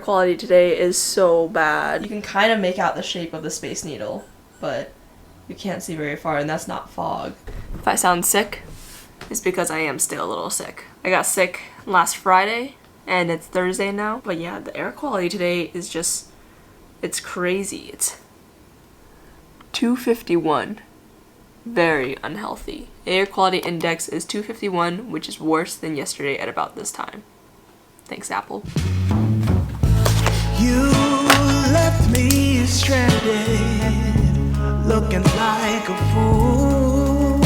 quality today is so bad. You can kind of make out the shape of the Space Needle, but you can't see very far, and that's not fog. If I sound sick, it's because I am still a little sick. I got sick last Friday, and it's Thursday now. But yeah, the air quality today is just, it's crazy. It's 251. Very unhealthy. Air quality index is 251, which is worse than yesterday at about this time. Thanks, Apple. You left me stranded, looking like a fool.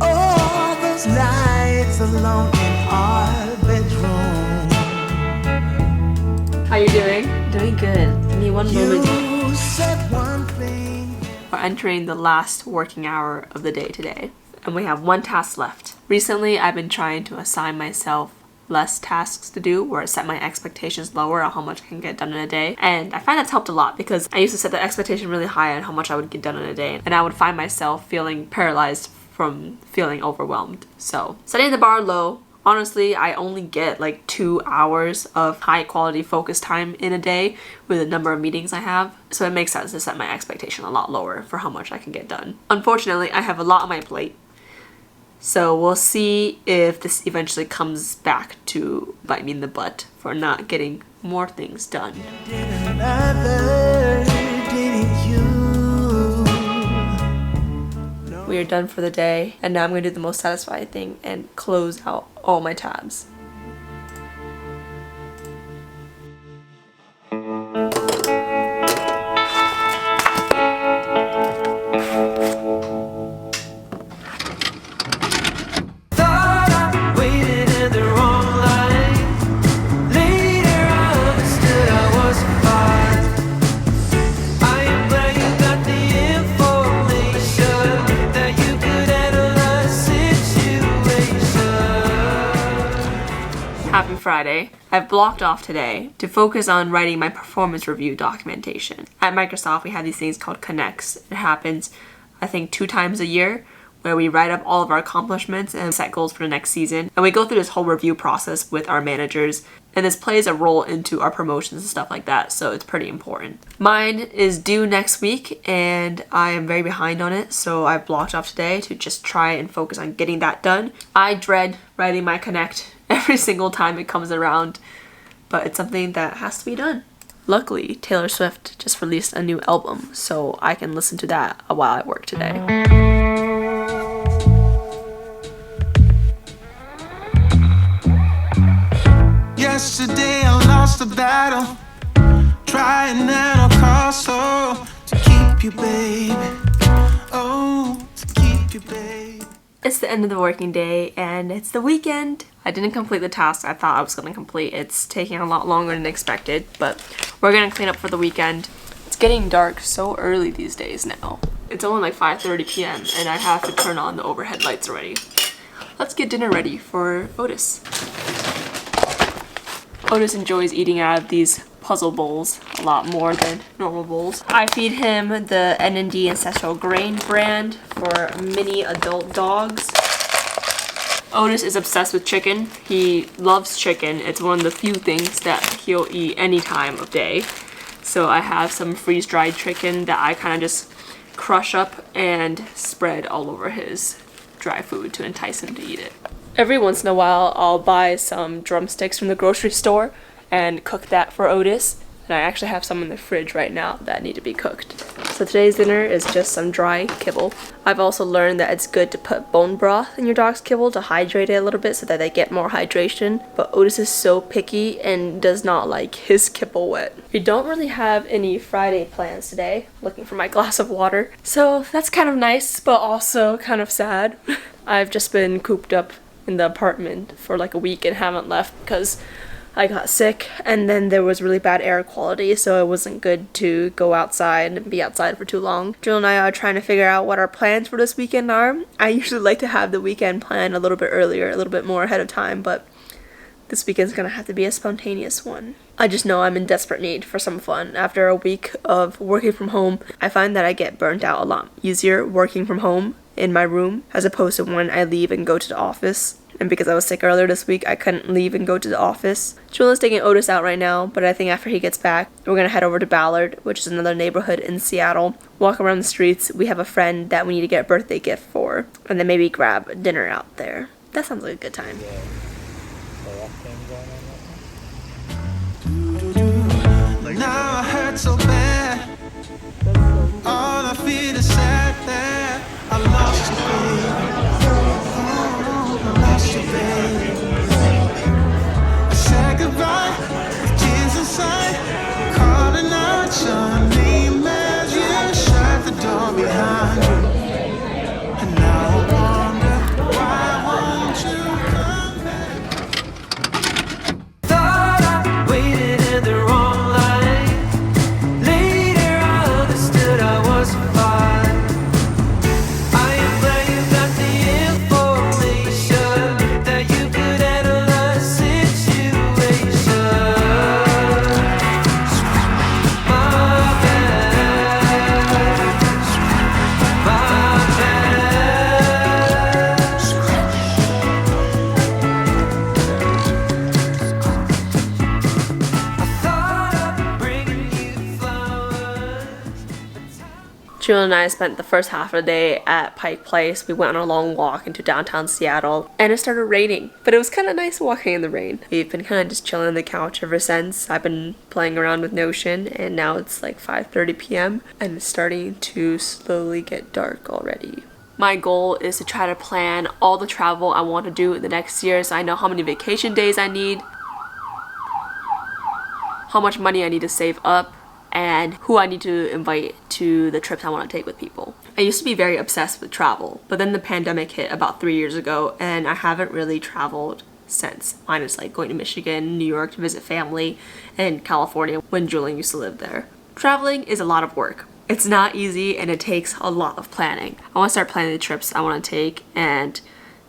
All those nights alone in our bedroom. How you doing? Doing good. Give me one moment. You said one thing. We're entering the last working hour of the day today, and we have one task left. Recently, I've been trying to assign myself less tasks to do, where I set my expectations lower on how much I can get done in a day. And I find that's helped a lot, because I used to set the expectation really high on how much I would get done in a day, and I would find myself feeling paralyzed from feeling overwhelmed. So setting the bar low. Honestly, I only get like 2 hours of high quality focus time in a day with the number of meetings I have. So it makes sense to set my expectation a lot lower for how much I can get done. Unfortunately, I have a lot on my plate. So we'll see if this eventually comes back to bite me in the butt for not getting more things done. We are done for the day, and now I'm going to do the most satisfying thing and close out all my tabs. Happy Friday. I've blocked off today to focus on writing my performance review documentation. At Microsoft, we have these things called Connects. It happens, I think, 2 times a year, where we write up all of our accomplishments and set goals for the next season. And we go through this whole review process with our managers, and this plays a role into our promotions and stuff like that, so it's pretty important. Mine is due next week, and I am very behind on it, so I've blocked off today to just try and focus on getting that done. I dread writing my Connect every single time it comes around, but it's something that has to be done. Luckily, Taylor Swift just released a new album, so I can listen to that while I work today. Yesterday I lost the battle, trying at all costs, oh, to keep you, baby. Oh, to keep you, baby. It's the end of the working day, and it's the weekend. I didn't complete the task I thought I was going to complete. It's taking a lot longer than expected, but we're going to clean up for the weekend. It's getting dark so early these days now. It's only like 5:30 p.m. and I have to turn on the overhead lights already. Let's get dinner ready for Otis. Otis enjoys eating out of these puzzle bowls a lot more than normal bowls. I feed him the N&D Ancestral Grain brand for mini adult dogs. Otis is obsessed with chicken. He loves chicken. It's one of the few things that he'll eat any time of day. So I have some freeze-dried chicken that I kind of just crush up and spread all over his dry food to entice him to eat it. Every once in a while, I'll buy some drumsticks from the grocery store and cook that for Otis. And I actually have some in the fridge right now that need to be cooked. So today's dinner is just some dry kibble. I've also learned that it's good to put bone broth in your dog's kibble to hydrate it a little bit so that they get more hydration. But Otis is so picky and does not like his kibble wet. We don't really have any Friday plans today. Looking for my glass of water. So that's kind of nice, but also kind of sad. I've just been cooped up in the apartment for like a week and haven't left because I got sick, and then there was really bad air quality, so it wasn't good to go outside and be outside for too long. Jill and I are trying to figure out what our plans for this weekend are. I usually like to have the weekend planned a little bit earlier, a little bit more ahead of time, but this weekend's gonna have to be a spontaneous one. I just know I'm in desperate need for some fun. After a week of working from home, I find that I get burnt out a lot easier working from home in my room as opposed to when I leave and go to the office. and because I was sick earlier this week, I couldn't leave and go to the office. Julian's taking Otis out right now, but I think after he gets back, we're gonna head over to Ballard, which is another neighborhood in Seattle, walk around the streets. We have a friend that we need to get a birthday gift for, and then maybe grab dinner out there. That sounds like a good time. Now I hurt so bad. All I feel is sad that I lost you, baby. Oh, I lost you, baby. I said goodbye with tears inside, calling out your name as you shut the door behind you. And now I wonder, why won't you come back? Thought I waited in the wrong line. Later I understood I was fine. I am glad you got the information, that you could analyze situation. My bad, my bad. I thought of bringing you flowers. Julian and I spent the first half of the day at Pike Place. We went on a long walk into downtown Seattle, and it started raining, but it was kind of nice walking in the rain. We've been kind of just chilling on the couch ever since. I've been playing around with Notion, and now it's like 5:30 p.m. and it's starting to slowly get dark already. My goal is to try to plan all the travel I want to do in the next year, so I know how many vacation days I need, how much money I need to save up, and who I need to invite to the trips I want to take with people. I used to be very obsessed with travel, but then the pandemic hit about 3 years ago, and I haven't really traveled since. Mine is like going to Michigan, New York to visit family, and California when Julian used to live there. Traveling is a lot of work. It's not easy, and it takes a lot of planning. I want to start planning the trips I want to take and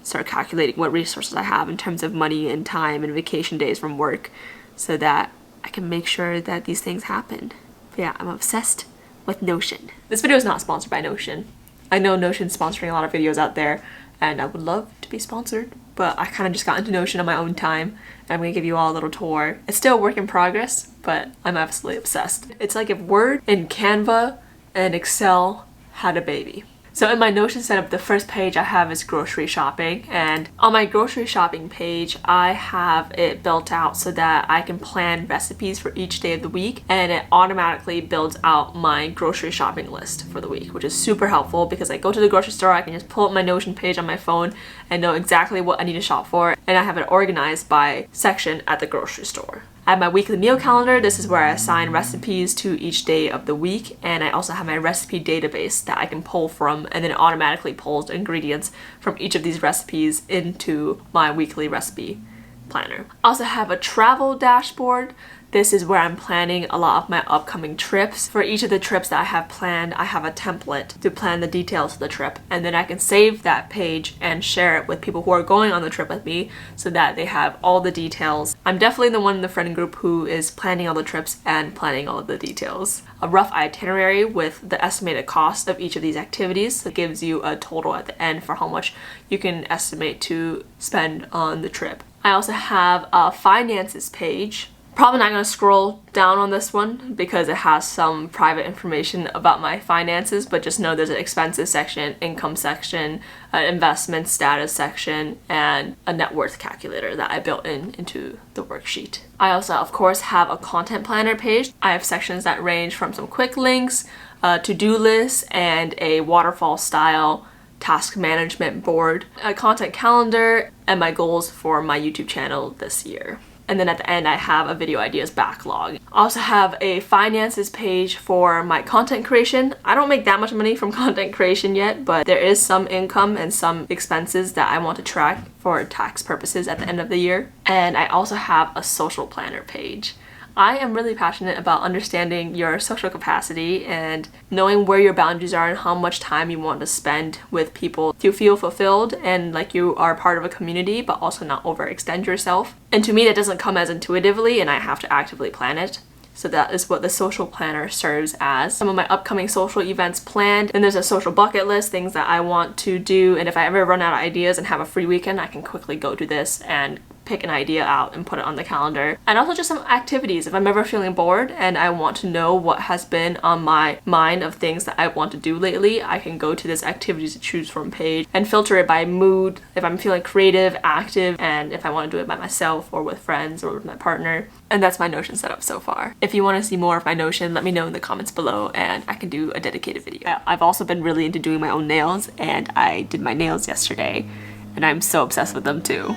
start calculating what resources I have in terms of money and time and vacation days from work so that I can make sure that these things happen. But yeah, I'm obsessed with Notion. This video is not sponsored by Notion. I know Notion's sponsoring a lot of videos out there, and I would love to be sponsored, but I kind of just got into Notion on my own time, and I'm gonna give you all a little tour. It's still a work in progress, but I'm absolutely obsessed. It's like if Word and Canva and Excel had a baby. So in my Notion setup, the first page I have is grocery shopping, and on my grocery shopping page, I have it built out so that I can plan recipes for each day of the week, and it automatically builds out my grocery shopping list for the week, which is super helpful because I go to the grocery store, I can just pull up my Notion page on my phone and know exactly what I need to shop for, and I have it organized by section at the grocery store. I have my weekly meal calendar. This is where I assign recipes to each day of the week, and I also have my recipe database that I can pull from, and then it automatically pulls ingredients from each of these recipes into my weekly recipe planner. I also have a travel dashboard. This is where I'm planning a lot of my upcoming trips. For each of the trips that I have planned, I have a template to plan the details of the trip, and then I can save that page and share it with people who are going on the trip with me so that they have all the details. I'm definitely the one in the friend group who is planning all the trips and planning all of the details. A rough itinerary with the estimated cost of each of these activities that gives you a total at the end for how much you can estimate to spend on the trip. I also have a finances page. Probably not going to scroll down on this one because it has some private information about my finances, but just know there's an expenses section, income section, an investment status section, and a net worth calculator that I built into the worksheet. I also, of course, have a content planner page. I have sections that range from some quick links, to-do lists, and a waterfall style task management board, a content calendar, and my goals for my YouTube channel this year. And then at the end, I have a video ideas backlog. I also have a finances page for my content creation. I don't make that much money from content creation yet, but there is some income and some expenses that I want to track for tax purposes at the end of the year. And I also have a social planner page. I am really passionate about understanding your social capacity and knowing where your boundaries are and how much time you want to spend with people to feel fulfilled and like you are part of a community, but also not overextend yourself. And to me, that doesn't come as intuitively, and I have to actively plan it. So that is what the social planner serves as. Some of my upcoming social events planned. Then there's a social bucket list, things that I want to do. And if I ever run out of ideas and have a free weekend, I can quickly go to this and pick an idea out and put it on the calendar. And also just some activities. If I'm ever feeling bored and I want to know what has been on my mind of things that I want to do lately, I can go to this activities to choose from page and filter it by mood, if I'm feeling creative, active, and if I want to do it by myself or with friends or with my partner. And that's my Notion setup so far. If you want to see more of my Notion, let me know in the comments below and I can do a dedicated video. I've also been really into doing my own nails, and I did my nails yesterday and I'm so obsessed with them too.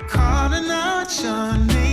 Calling out your name.